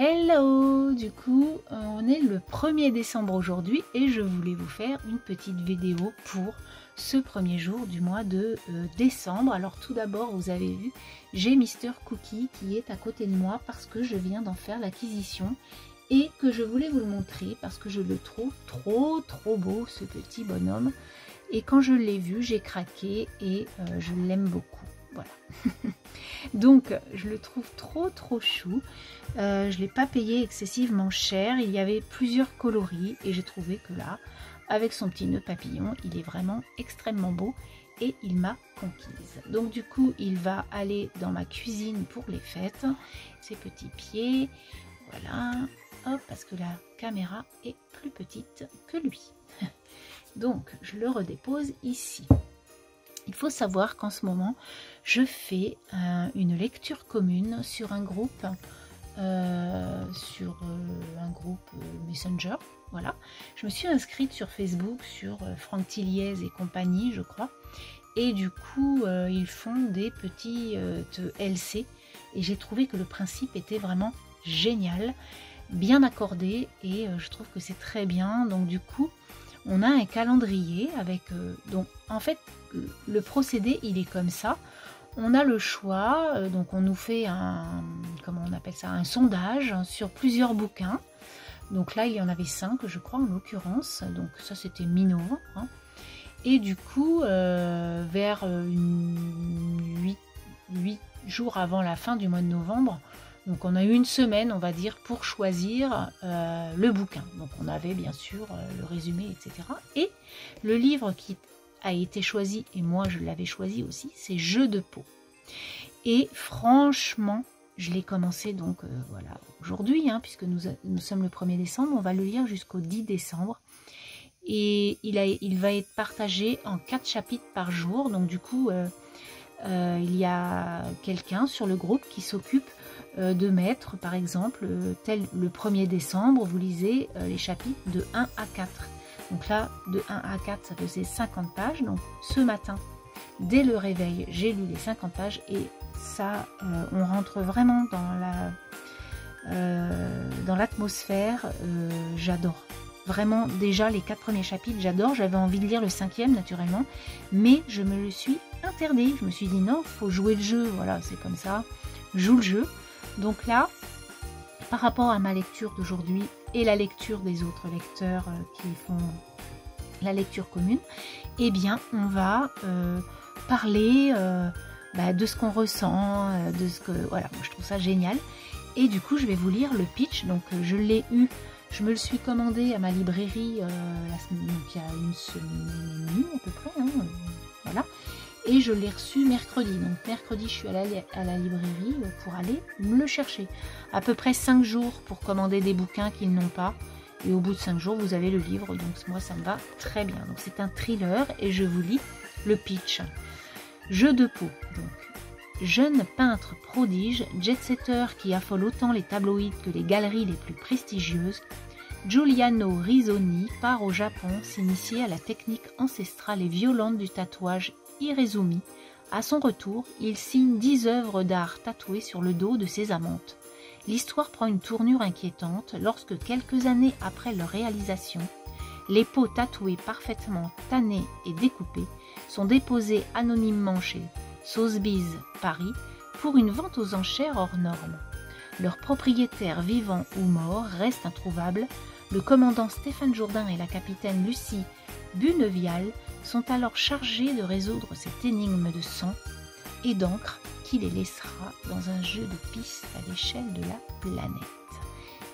Hello! Du coup, on est le 1er décembre aujourd'hui et je voulais vous faire une petite vidéo pour ce premier jour du mois de décembre. Alors tout d'abord, vous avez vu, j'ai Mister Cookie qui est à côté de moi parce que je viens d'en faire l'acquisition et que je voulais vous le montrer parce que je le trouve trop beau, ce petit bonhomme. Et quand je l'ai vu, j'ai craqué et je l'aime beaucoup. Voilà. Donc je le trouve trop chou. Je ne l'ai pas payé excessivement cher. Il y avait plusieurs coloris et j'ai trouvé que là, avec son petit nœud papillon, il est vraiment extrêmement beau et il m'a conquise. Donc du coup, il va aller dans ma cuisine pour les fêtes. Ses petits pieds, voilà. Hop, parce que la caméra est plus petite que lui. Donc je le redépose ici. Il faut savoir qu'en ce moment, je fais une lecture commune sur un groupe, Messenger. Voilà. Je me suis inscrite sur Facebook, sur Franck Tilliez et compagnie, je crois. Et du coup, ils font des petits LC. Et j'ai trouvé que le principe était vraiment génial, bien accordé. Et je trouve que c'est très bien. Donc du coup, on a un calendrier avec... donc en fait, le procédé, il est comme ça. On a le choix, donc on nous fait un... comment on appelle ça? Un sondage sur plusieurs bouquins. Donc là, il y en avait 5, je crois, en l'occurrence. Donc ça, c'était mi-novembre. Hein. Et du coup, vers 8 jours avant la fin du mois de novembre, donc on a eu une semaine, on va dire, pour choisir le bouquin. Donc on avait bien sûr le résumé, etc. Et le livre qui a été choisi, et moi je l'avais choisi aussi, c'est Jeux de peau. Et franchement, je l'ai commencé donc voilà aujourd'hui, hein, puisque nous sommes le 1er décembre, on va le lire jusqu'au 10 décembre. Et il va être partagé en 4 chapitres par jour. Donc du coup, il y a quelqu'un sur le groupe qui s'occupe de mettre, par exemple, tel le 1er décembre, vous lisez les chapitres de 1 à 4. Donc là, de 1 à 4, ça faisait 50 pages. Donc ce matin, dès le réveil, j'ai lu les 50 pages et ça, on rentre vraiment dans l'atmosphère. J'adore. Vraiment, déjà, les 4 premiers chapitres, j'adore. J'avais envie de lire le 5e, naturellement. Mais je me le suis interdit. Je me suis dit, non, il faut jouer le jeu. Voilà, c'est comme ça. Joue le jeu. Donc là, par rapport à ma lecture d'aujourd'hui et la lecture des autres lecteurs qui font la lecture commune, eh bien, on va parler de ce qu'on ressent, de ce que... Voilà, moi, je trouve ça génial. Et du coup, je vais vous lire le pitch. Donc, je l'ai eu... Je me le suis commandé à ma librairie donc il y a une semaine et demie à peu près, hein, voilà. Et je l'ai reçu mercredi. Donc mercredi, je suis à la librairie pour aller me le chercher. À peu près 5 jours pour commander des bouquins qu'ils n'ont pas. Et au bout de 5 jours, vous avez le livre. Donc moi, ça me va très bien. Donc c'est un thriller et je vous lis le pitch. Jeux de peau. Donc, jeune peintre prodige, jet-setter qui affole autant les tabloïds que les galeries les plus prestigieuses, Giuliano Risoni part au Japon s'initier à la technique ancestrale et violente du tatouage Irezumi. À son retour, il signe 10 œuvres d'art tatouées sur le dos de ses amantes. L'histoire prend une tournure inquiétante lorsque, quelques années après leur réalisation, les peaux tatouées parfaitement tannées et découpées sont déposées anonymement chez Sotheby's Paris pour une vente aux enchères hors norme. Leurs propriétaires vivants ou morts restent introuvables. Le commandant Stéphane Jourdain et la capitaine Lucie Bunevial sont alors chargés de résoudre cette énigme de sang et d'encre qui les laissera dans un jeu de pistes à l'échelle de la planète.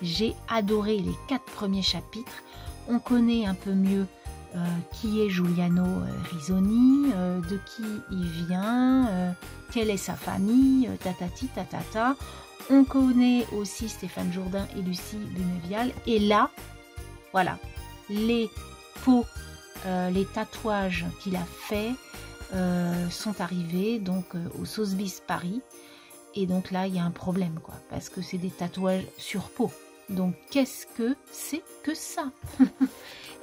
J'ai adoré les 4 premiers chapitres. On connaît un peu mieux qui est Giuliano Risoni, de qui il vient, quelle est sa famille, tatati tatata. On connaît aussi Stéphane Jourdain et Lucie Bunevial. Et là, voilà, les peaux, les tatouages qu'il a fait sont arrivés donc au Sotheby's Paris. Et donc là, il y a un problème, quoi, parce que c'est des tatouages sur peau. Donc, qu'est-ce que c'est que ça?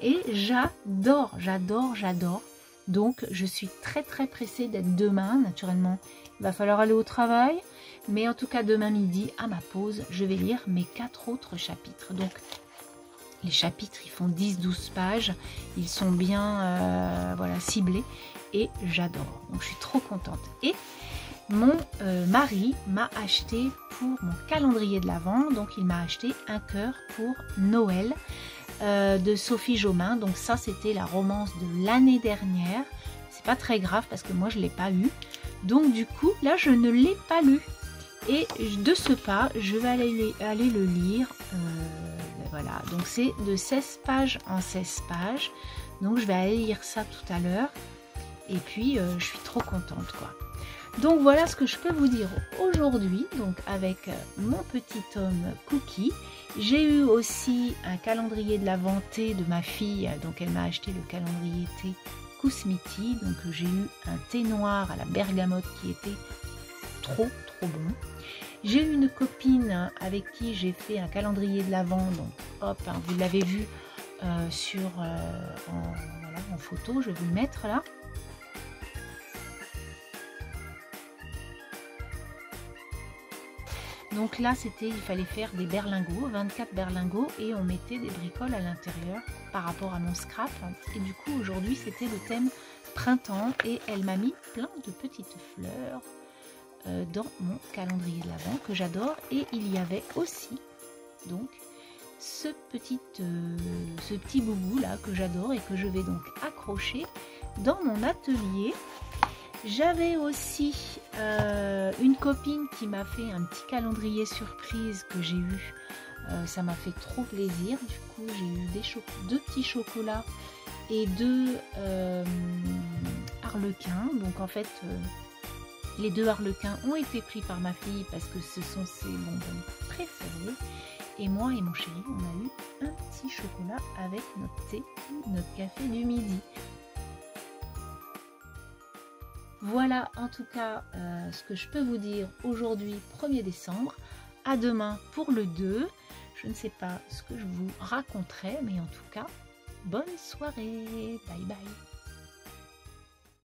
Et j'adore. Donc, je suis très pressée d'être demain. Naturellement, il va falloir aller au travail. Mais en tout cas, demain midi, à ma pause, je vais lire mes 4 autres chapitres. Donc, les chapitres, ils font 10-12 pages. Ils sont bien voilà, ciblés. Et j'adore. Donc, je suis trop contente. Et mon mari m'a acheté pour mon calendrier de l'Avent. Donc, il m'a acheté un cœur pour Noël de Sophie Jomain. Donc, ça, c'était la romance de l'année dernière. C'est pas très grave parce que moi, je ne l'ai pas eu. Donc, du coup, là, je ne l'ai pas lu. Et de ce pas, je vais aller le lire. Voilà, donc c'est de 16 pages en 16 pages. Donc je vais aller lire ça tout à l'heure. Et puis, je suis trop contente, quoi. Donc voilà ce que je peux vous dire aujourd'hui. Donc avec mon petit homme Cookie. J'ai eu aussi un calendrier de l'Avent thé de ma fille. Donc elle m'a acheté le calendrier thé Kousmiti. Donc j'ai eu un thé noir à la bergamote qui était trop bon. J'ai eu une copine avec qui j'ai fait un calendrier de l'Avent, donc hop, hein, vous l'avez vu voilà, en photo, je vais vous le mettre là. Donc là, il fallait faire des berlingots, 24 berlingots, et on mettait des bricoles à l'intérieur par rapport à mon scrap. Et du coup, aujourd'hui, c'était le thème printemps, et elle m'a mis plein de petites fleurs dans mon calendrier de l'Avent que j'adore. Et il y avait aussi donc ce petit boubou là que j'adore et que je vais donc accrocher dans mon atelier. J'avais aussi une copine qui m'a fait un petit calendrier surprise que j'ai eu. Ça m'a fait trop plaisir. Du coup, j'ai eu deux petits chocolats et 2 harlequins. Donc en fait, les 2 harlequins ont été pris par ma fille parce que ce sont ses bonbons préférés. Et moi et mon chéri, on a eu un petit chocolat avec notre thé, notre café du midi. Voilà en tout cas ce que je peux vous dire aujourd'hui 1er décembre. À demain pour le 2. Je ne sais pas ce que je vous raconterai, mais en tout cas, bonne soirée. Bye bye.